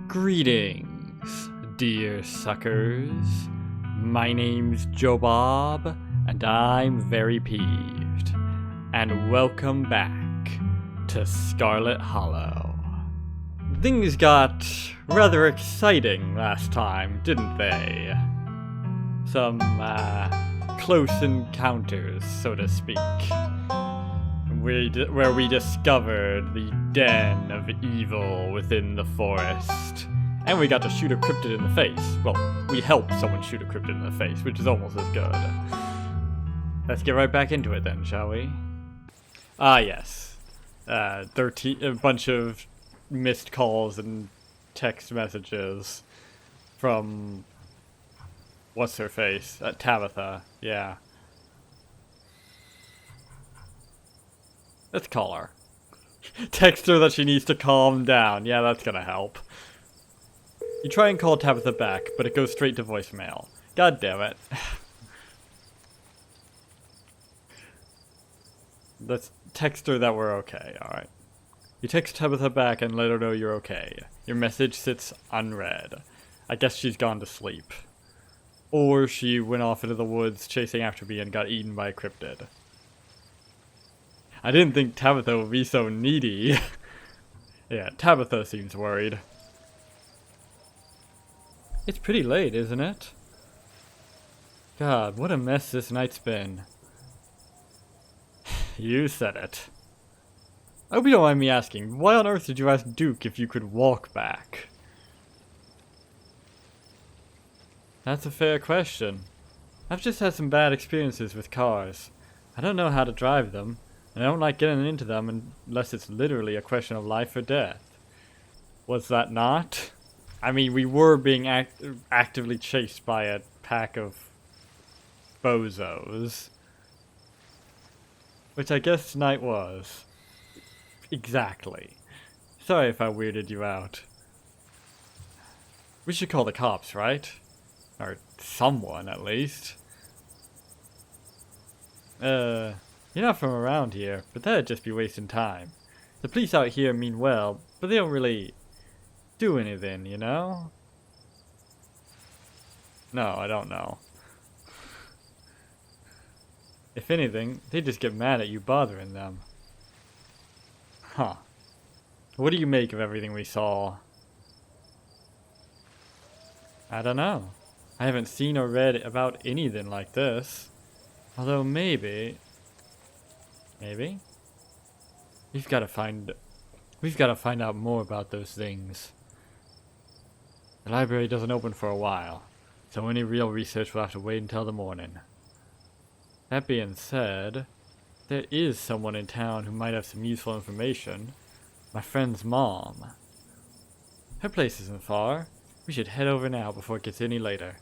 Greetings, dear suckers. My name's Joe Bob, and I'm very peeved. And welcome back to Scarlet Hollow. Things got rather exciting last time, didn't they? Some, close encounters, so to speak. Where we discovered the den of evil within the forest. And we got to shoot a cryptid in the face. Well, we helped someone shoot a cryptid in the face, which is almost as good. Let's get right back into it then, shall we? Ah, yes. A bunch of missed calls and text messages from... what's her face? Tabitha, yeah. Let's call her. Text her that she needs to calm down. Yeah, that's gonna help. You try and call Tabitha back, but it goes straight to voicemail. God damn it. Let's text her that we're okay, alright. You text Tabitha back and let her know you're okay. Your message sits unread. I guess she's gone to sleep. Or she went off into the woods chasing after me and got eaten by a cryptid. I didn't think Tabitha would be so needy. Yeah, Tabitha seems worried. It's pretty late, isn't it? God, what a mess this night's been. You said it. I hope you don't mind me asking, why on earth did you ask Duke if you could walk back? That's a fair question. I've just had some bad experiences with cars. I don't know how to drive them. I don't like getting into them unless it's literally a question of life or death. Was that not? I mean, we were being actively chased by a pack of bozos. Which I guess tonight was. Exactly. Sorry if I weirded you out. We should call the cops, right? Or someone, at least. You're not from around here, but that'd just be wasting time. The police out here mean well, but they don't really do anything, you know? No, I don't know. If anything, they just get mad at you bothering them. Huh. What do you make of everything we saw? I don't know. I haven't seen or read about anything like this. Although maybe... Maybe? We've got to find out more about those things. The library doesn't open for a while, so any real research will have to wait until the morning. That being said, there is someone in town who might have some useful information. My friend's mom. Her place isn't far. We should head over now before it gets any later.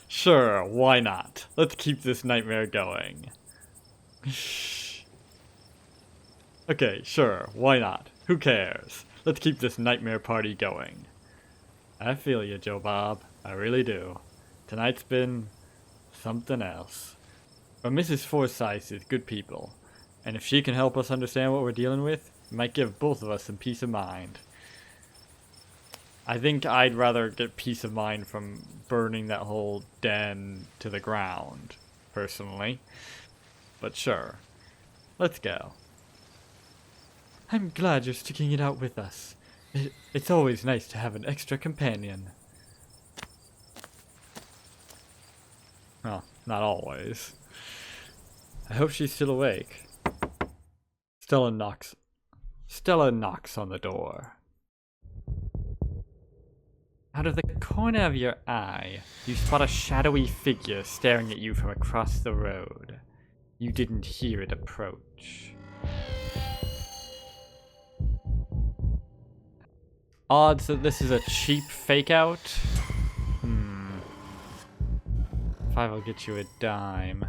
Sure, why not? Let's keep this nightmare going. Shh. Okay, sure, why not? Who cares? Let's keep this nightmare party going. I feel you, Joe Bob. I really do. Tonight's been something else. But Mrs. Forsyth is good people, and if she can help us understand what we're dealing with, it might give both of us some peace of mind. I think I'd rather get peace of mind from burning that whole den to the ground, personally. But sure. Let's go. I'm glad you're sticking it out with us. It's always nice to have an extra companion. Well, not always. I hope she's still awake. Stella knocks on the door. Out of the corner of your eye, you spot a shadowy figure staring at you from across the road. You didn't hear it approach. Odds that this is a cheap fake-out? $5 will get you a dime.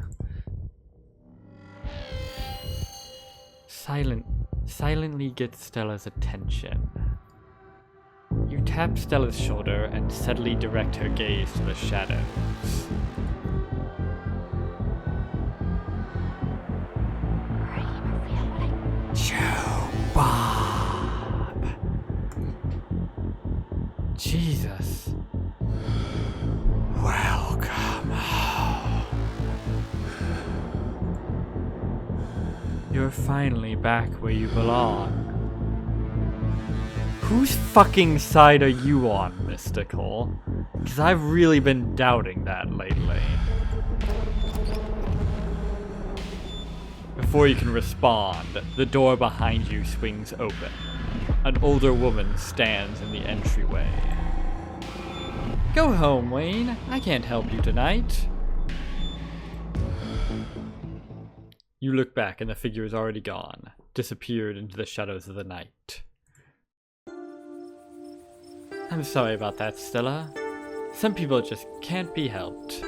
Silently gets Stella's attention. You tap Stella's shoulder and steadily direct her gaze to the shadows. I'm feeling Joe Bob. Jesus. Welcome home. You're finally back where you belong. Whose fucking side are you on, Mystical? Because I've really been doubting that lately. Before you can respond, the door behind you swings open. An older woman stands in the entryway. Go home, Wayne. I can't help you tonight. You look back and the figure is already gone, disappeared into the shadows of the night. I'm sorry about that, Stella. Some people just can't be helped.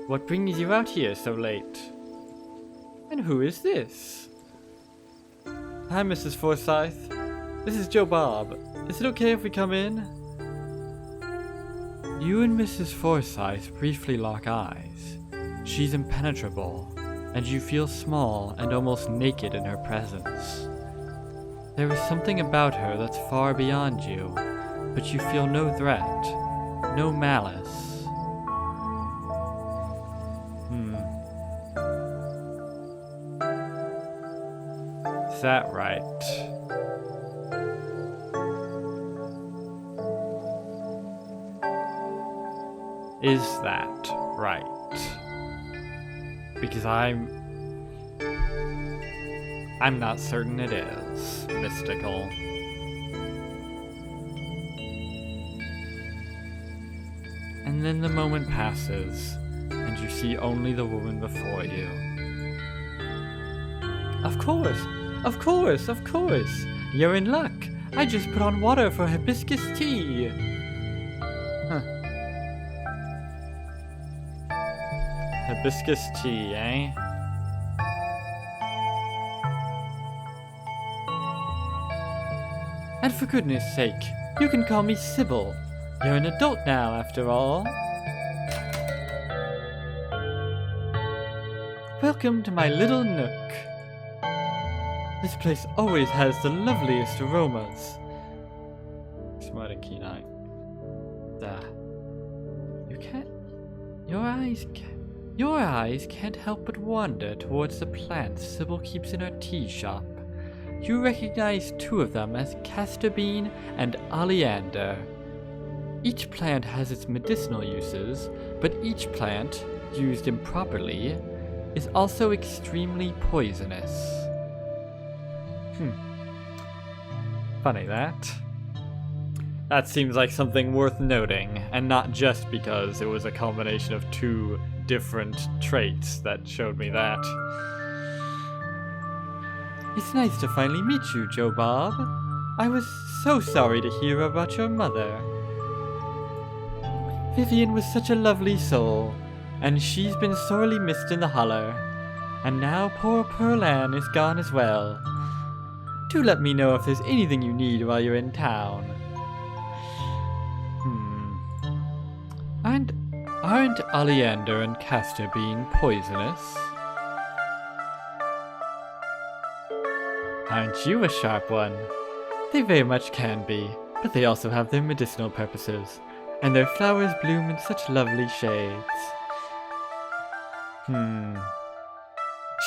What brings you out here so late? And who is this? Hi, Mrs. Forsyth. This is Joe Bob. Is it okay if we come in? You and Mrs. Forsyth briefly lock eyes. She's impenetrable, and you feel small and almost naked in her presence. There is something about her that's far beyond you, but you feel no threat, no malice. Is that right? Is that right? Because I'm not certain it is, Mystical. And then the moment passes, and you see only the woman before you. Of course! Of course! Of course! You're in luck! I just put on water for hibiscus tea! Huh. Hibiscus tea, eh? And for goodness sake, you can call me Sybil. You're an adult now, after all. Welcome to my little nook. This place always has the loveliest aromas. Smart and keen-eyed. Your eyes can't help but wander towards the plants Sybil keeps in her tea shop. You recognize two of them as castor bean and oleander. Each plant has its medicinal uses, but each plant, used improperly, is also extremely poisonous. Funny that. That seems like something worth noting, and not just because it was a combination of two different traits that showed me that. It's nice to finally meet you, Joe Bob. I was so sorry to hear about your mother. Vivian was such a lovely soul, and she's been sorely missed in the Holler. And now poor Pearl Ann is gone as well. Do let me know if there's anything you need while you're in town. Aren't oleander and castor bean poisonous? Aren't you a sharp one? They very much can be, but they also have their medicinal purposes, and their flowers bloom in such lovely shades.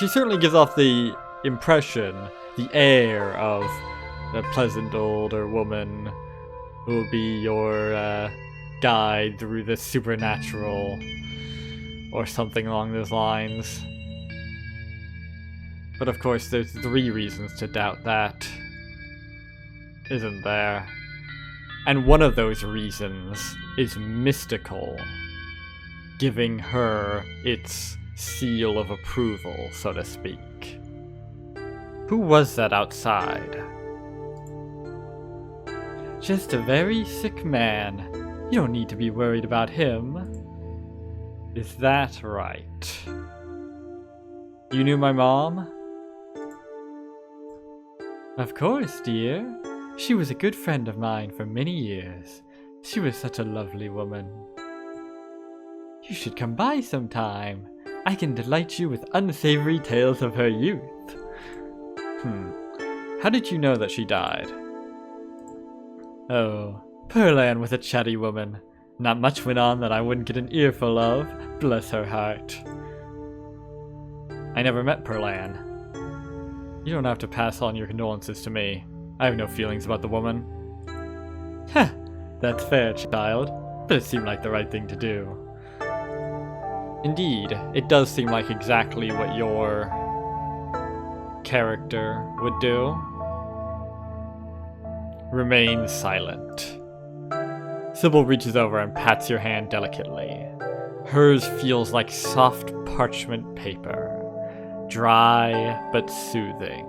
She certainly gives off the impression, the air of a pleasant older woman who will be your guide through the supernatural, or something along those lines. But of course, there's 3 reasons to doubt that, isn't there? And one of those reasons is Mystical, giving her its seal of approval, so to speak. Who was that outside? Just a very sick man. You don't need to be worried about him. Is that right? You knew my mom? Of course, dear. She was a good friend of mine for many years. She was such a lovely woman. You should come by sometime. I can delight you with unsavory tales of her youth. How did you know that she died? Oh, Pearlan with a chatty woman. Not much went on that I wouldn't get an earful of, bless her heart. I never met Pearlan. You don't have to pass on your condolences to me. I have no feelings about the woman. Heh, that's fair, child, but it seemed like the right thing to do. Indeed, it does seem like exactly what your character would do. Remain silent. Sybil reaches over and pats your hand delicately. Hers feels like soft parchment paper. Dry, but soothing.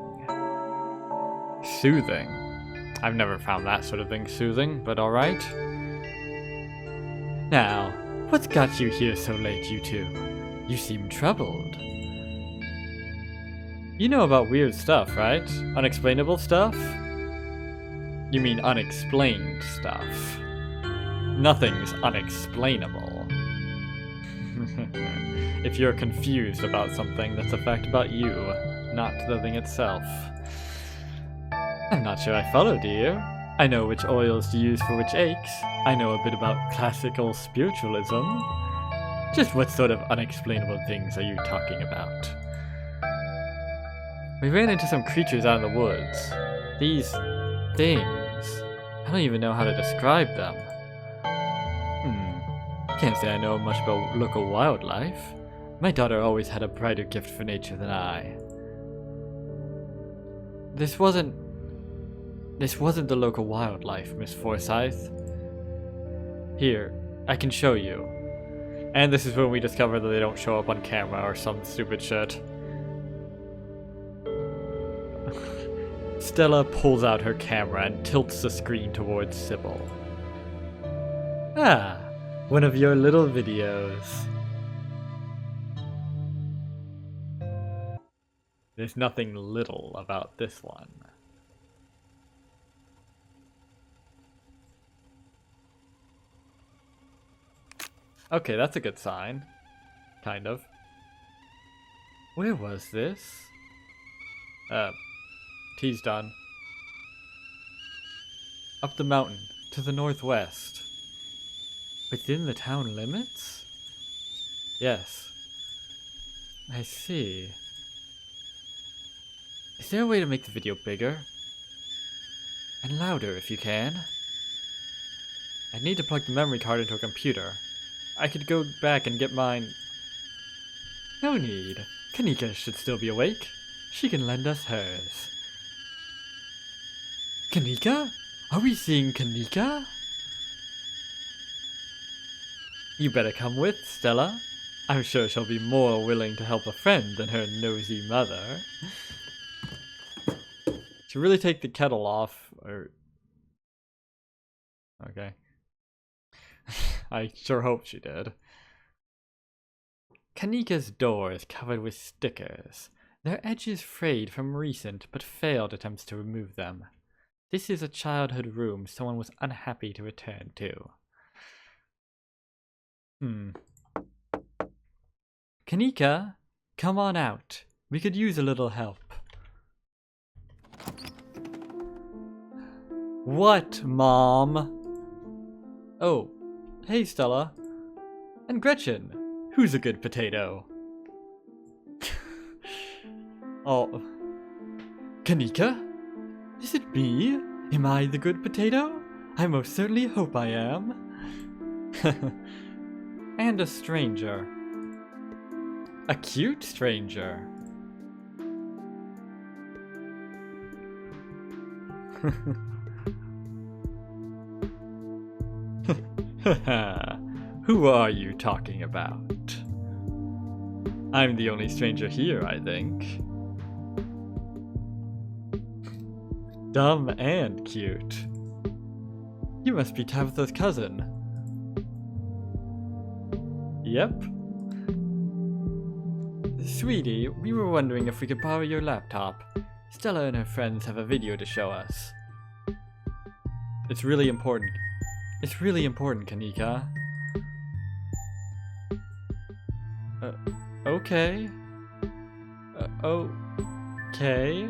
Soothing? I've never found that sort of thing soothing, but alright. Now, what's got you here so late, you two? You seem troubled. You know about weird stuff, right? Unexplainable stuff? You mean unexplained stuff. Nothing's unexplainable. If you're confused about something, that's a fact about you, not the thing itself. I'm not sure I follow, dear. I know which oils to use for which aches. I know a bit about classical spiritualism. Just what sort of unexplainable things are you talking about? We ran into some creatures out in the woods. These things. I don't even know how to describe them. Can't say I know much about local wildlife. My daughter always had a brighter gift for nature than I. This wasn't the local wildlife, Miss Forsyth. Here, I can show you. And this is when we discover that they don't show up on camera or some stupid shit. Stella pulls out her camera and tilts the screen towards Sybil. Ah, one of your little videos. There's nothing little about this one. Okay, that's a good sign. Kind of. Where was this? Tea's done. Up the mountain, to the northwest. Within the town limits? Yes. I see. Is there a way to make the video bigger? And louder if you can? I need to plug the memory card into a computer. I could go back and get mine. No need. Kanika should still be awake. She can lend us hers. Kanika? Are we seeing Kanika? You better come with, Stella. I'm sure she'll be more willing to help a friend than her nosy mother. Should really take the kettle off, or... Okay. I sure hope she did. Kanika's door is covered with stickers, their edges frayed from recent but failed attempts to remove them. This is a childhood room someone was unhappy to return to. Kanika, come on out. We could use a little help. What, Mom? Oh, hey Stella. And Gretchen. Who's a good potato? Oh. Kanika? Is it me? Am I the good potato? I most certainly hope I am. And a stranger. A cute stranger. Who are you talking about? I'm the only stranger here, I think. Dumb and cute. You must be Tabitha's cousin. Yep. Sweetie, we were wondering if we could borrow your laptop. Stella and her friends have a video to show us. It's really important. It's really important, Kanika. Okay. Okay.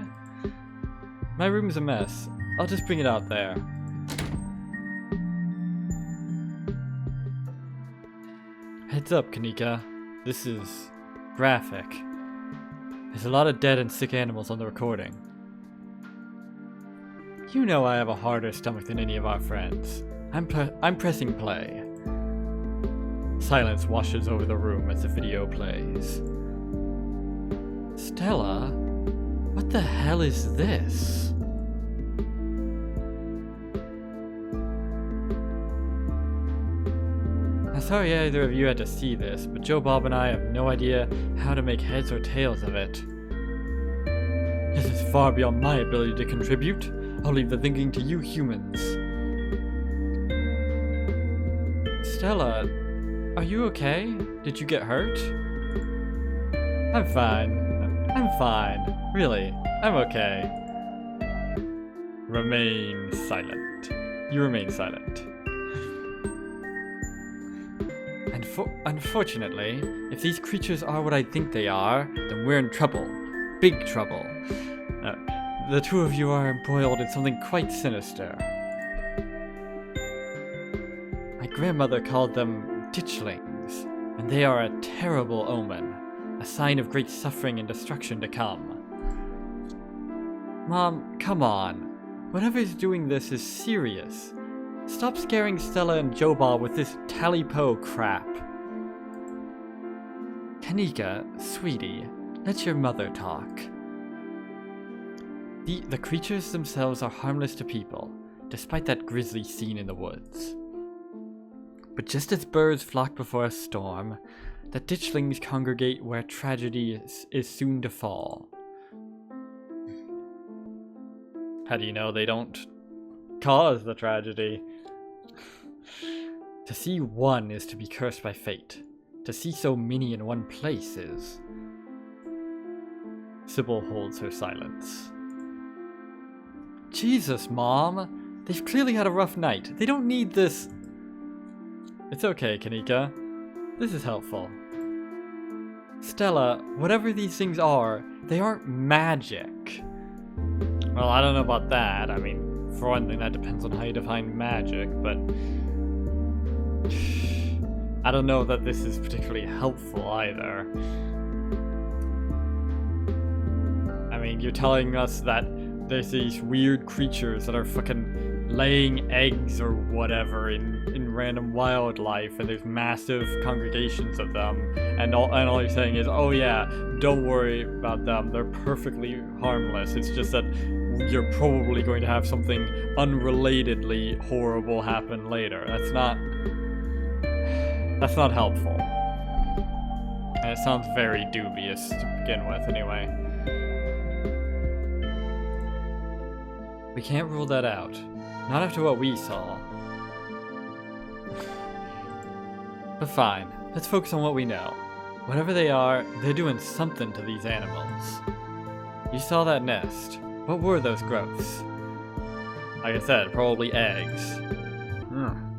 My room's a mess. I'll just bring it out there. Heads up, Kanika. This is graphic. There's a lot of dead and sick animals on the recording. You know I have a harder stomach than any of our friends. I'm pressing play. Silence washes over the room as the video plays. Stella? What the hell is this? I'm sorry either of you had to see this, but Joe Bob and I have no idea how to make heads or tails of it. This is far beyond my ability to contribute. I'll leave the thinking to you humans. Stella, are you okay? Did you get hurt? I'm fine. I'm fine. Really, I'm okay. Remain silent. You remain silent. Unfortunately, if these creatures are what I think they are, then we're in trouble. Big trouble. The two of you are embroiled in something quite sinister. My grandmother called them ditchlings, and they are a terrible omen, a sign of great suffering and destruction to come. Mom, come on. Whatever's doing this is serious. Stop scaring Stella and Joe Bob with this tally-po crap. Kanika, sweetie, let your mother talk. The creatures themselves are harmless to people, despite that grisly scene in the woods. But just as birds flock before a storm, the ditchlings congregate where tragedy is soon to fall. How do you know they don't cause the tragedy? To see one is to be cursed by fate. To see so many in one place is... Sybil holds her silence. Jesus, Mom! They've clearly had a rough night. They don't need this... It's okay, Kanika. This is helpful. Stella, whatever these things are, they aren't magic. Well, I don't know about that. I mean, for one thing, that depends on how you define magic, but... I don't know that this is particularly helpful either. I mean, you're telling us that there's these weird creatures that are fucking laying eggs or whatever in random wildlife, and there's massive congregations of them, and all you're saying is, oh yeah, don't worry about them, they're perfectly harmless. It's just that you're probably going to have something unrelatedly horrible happen later. That's not helpful. And it sounds very dubious to begin with, anyway. We can't rule that out. Not after what we saw. But fine, let's focus on what we know. Whatever they are, they're doing something to these animals. You saw that nest. What were those growths? Like I said, probably eggs.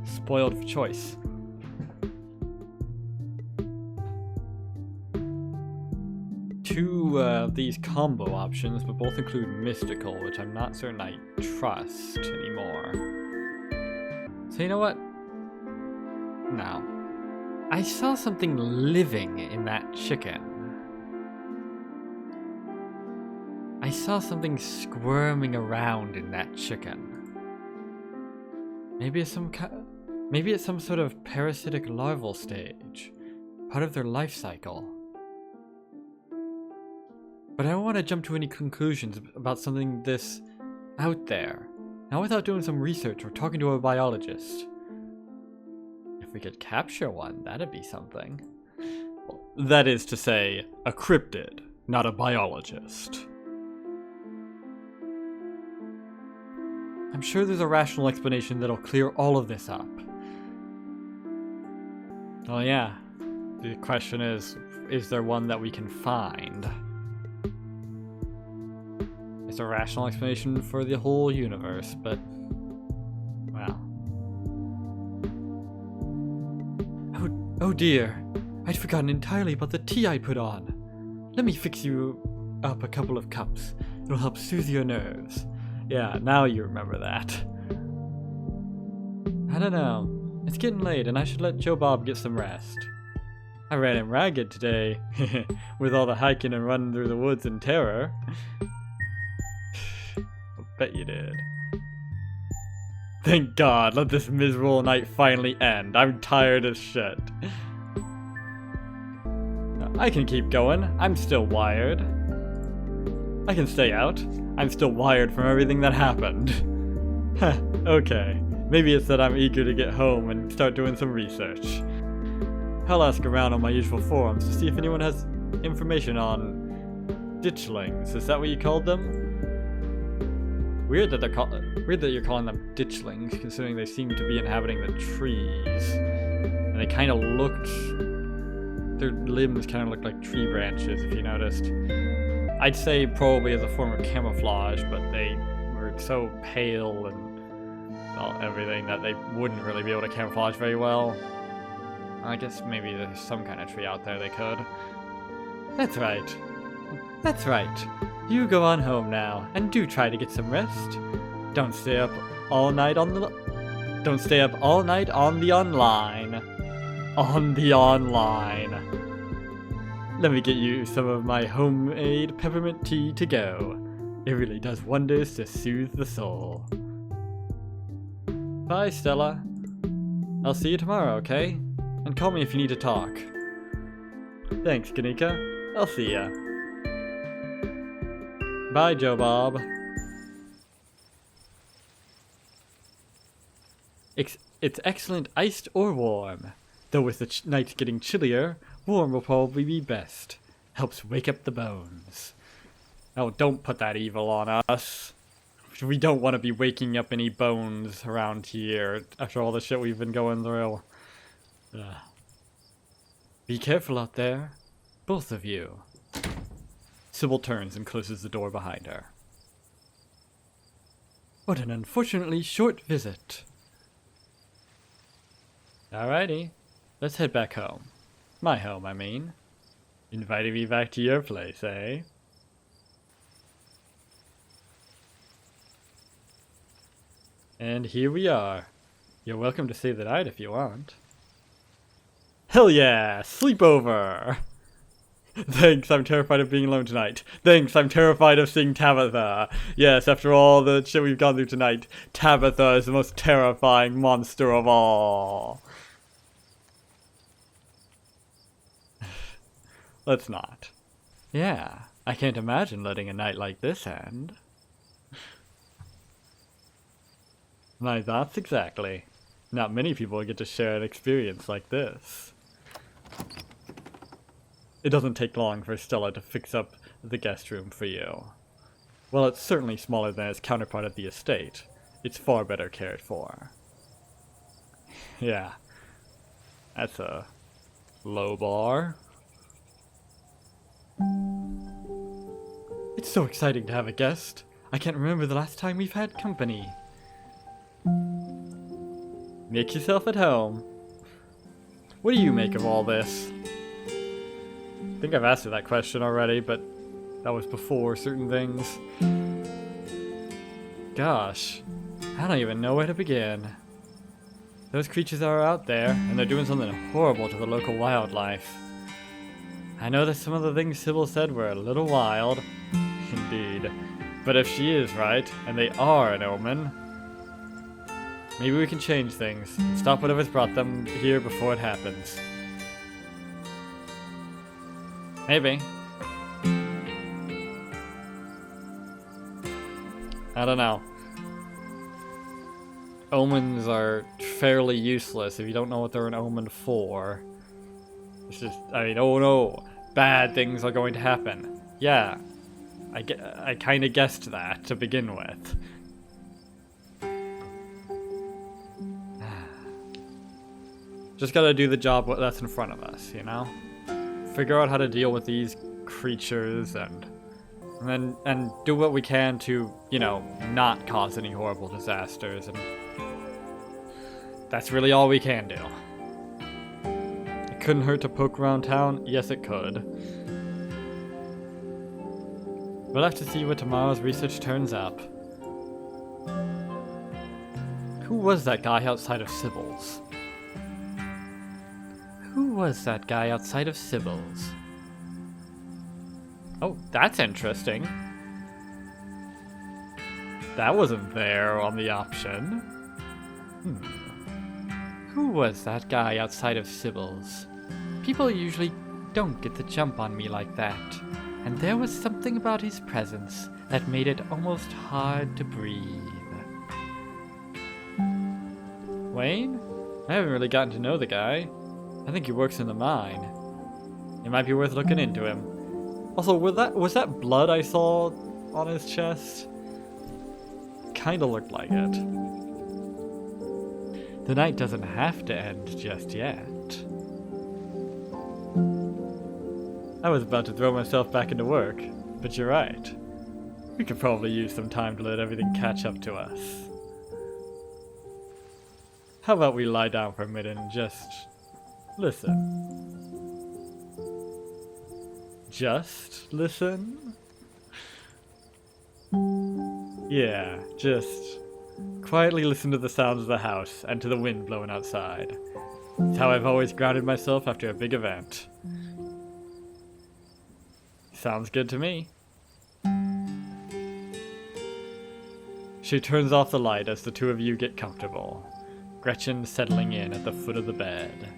Spoiled for choice. Two of these combo options, but both include mystical, which I'm not certain I trust anymore. So you know what? No. I saw something living in that chicken. I saw something squirming around in that chicken. Maybe it's some sort of parasitic larval stage, part of their life cycle. But I don't want to jump to any conclusions about something this out there, not without doing some research or talking to a biologist. If we could capture one, that'd be something. Well, that is to say, a cryptid, not a biologist. I'm sure there's a rational explanation that'll clear all of this up. Oh yeah, the question is there one that we can find? It's a rational explanation for the whole universe, but... well... Oh dear, I'd forgotten entirely about the tea I put on. Let me fix you up a couple of cups. It'll help soothe your nerves. Yeah, now you remember that. I don't know. It's getting late and I should let Joe Bob get some rest. I ran him ragged today, with all the hiking and running through the woods in terror. I bet you did. Thank God, let this miserable night finally end. I'm tired as shit. I can keep going. I'm still wired. I can stay out. I'm still wired from everything that happened. Heh, okay. Maybe it's that I'm eager to get home and start doing some research. I'll ask around on my usual forums to see if anyone has information on ditchlings. Is that what you called them? Weird that you're calling them ditchlings, considering they seem to be inhabiting the trees. And they kind of looked... Their limbs kind of looked like tree branches, if you noticed. I'd say probably as a form of camouflage, but they were so pale and well, everything that they wouldn't really be able to camouflage very well. I guess maybe there's some kind of tree out there they could. That's right. That's right. You go on home now, and do try to get some rest. Don't stay up all night on the... Don't stay up all night on the online. On the online. Let me get you some of my homemade peppermint tea to go. It really does wonders to soothe the soul. Bye, Stella. I'll see you tomorrow, okay? And call me if you need to talk. Thanks, Kanika. I'll see ya. Bye, Joe Bob. It's excellent iced or warm. Though with the nights getting chillier, warm will probably be best. Helps wake up the bones. Oh, don't put that evil on us. We don't want to be waking up any bones around here after all the shit we've been going through. Ugh. Be careful out there. Both of you. Sybil turns and closes the door behind her. What an unfortunately short visit. Alrighty, let's head back home. My home, I mean. Inviting me back to your place, eh? And here we are. You're welcome to stay the night if you want. Hell yeah! Sleepover! Thanks, I'm terrified of being alone tonight. Thanks, I'm terrified of seeing Tabitha. Yes, after all the shit we've gone through tonight, Tabitha is the most terrifying monster of all. Let's not. Yeah, I can't imagine letting a night like this end. My thoughts exactly. Not many people get to share an experience like this. It doesn't take long for Stella to fix up the guest room for you. While it's certainly smaller than its counterpart at the estate, it's far better cared for. Yeah, that's a low bar. It's so exciting to have a guest. I can't remember the last time we've had company. Make yourself at home. What do you make of all this? I think I've asked you that question already, but that was before certain things. Gosh, I don't even know where to begin. Those creatures are out there, and they're doing something horrible to the local wildlife. I know that some of the things Sybil said were a little wild. Indeed. But if she is right, and they are an omen, maybe we can change things, and stop whatever's brought them here before it happens. Maybe. I don't know. Omens are fairly useless if you don't know what they're an omen for. It's just, I mean, oh no, bad things are going to happen. Yeah, I kind of guessed that to begin with. Just gotta do the job that's in front of us, you know? Figure out how to deal with these creatures and do what we can to, you know, not cause any horrible disasters, and that's really all we can do. It couldn't hurt to poke around town. Yes, it could. We'll have to see what tomorrow's research turns up. Who was that guy outside of Sybil's? Who was that guy outside of Sybil's? Oh, that's interesting. That wasn't there on the option. Who was that guy outside of Sybil's? People usually don't get the jump on me like that, and there was something about his presence that made it almost hard to breathe. Wayne? I haven't really gotten to know the guy. I think he works in the mine. It might be worth looking into him. Also, was that blood I saw on his chest? Kinda looked like it. The night doesn't have to end just yet. I was about to throw myself back into work, but you're right. We could probably use some time to let everything catch up to us. How about we lie down for a minute and just listen? Just listen? Yeah, just quietly listen to the sounds of the house and to the wind blowing outside. It's how I've always grounded myself after a big event. Sounds good to me. She turns off the light as the two of you get comfortable, Gretchen settling in at the foot of the bed.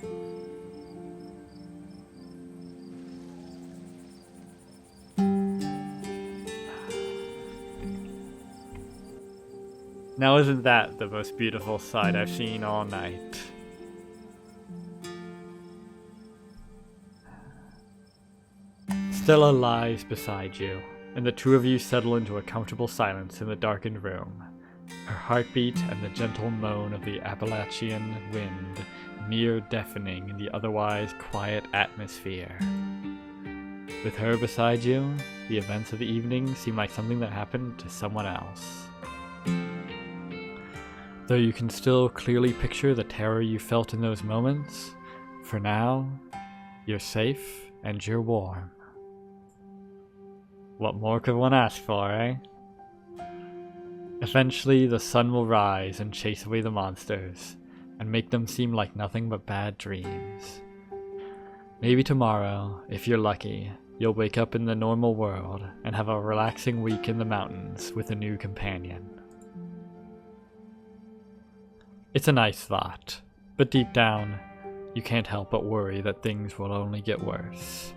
Now isn't that the most beautiful sight I've seen all night? Stella lies beside you, and the two of you settle into a comfortable silence in the darkened room. Her heartbeat and the gentle moan of the Appalachian wind near deafening in the otherwise quiet atmosphere. With her beside you, the events of the evening seem like something that happened to someone else. Though you can still clearly picture the terror you felt in those moments, for now, you're safe and you're warm. What more could one ask for, eh? Eventually, the sun will rise and chase away the monsters, and make them seem like nothing but bad dreams. Maybe tomorrow, if you're lucky, you'll wake up in the normal world and have a relaxing week in the mountains with a new companion. It's a nice thought, but deep down, you can't help but worry that things will only get worse.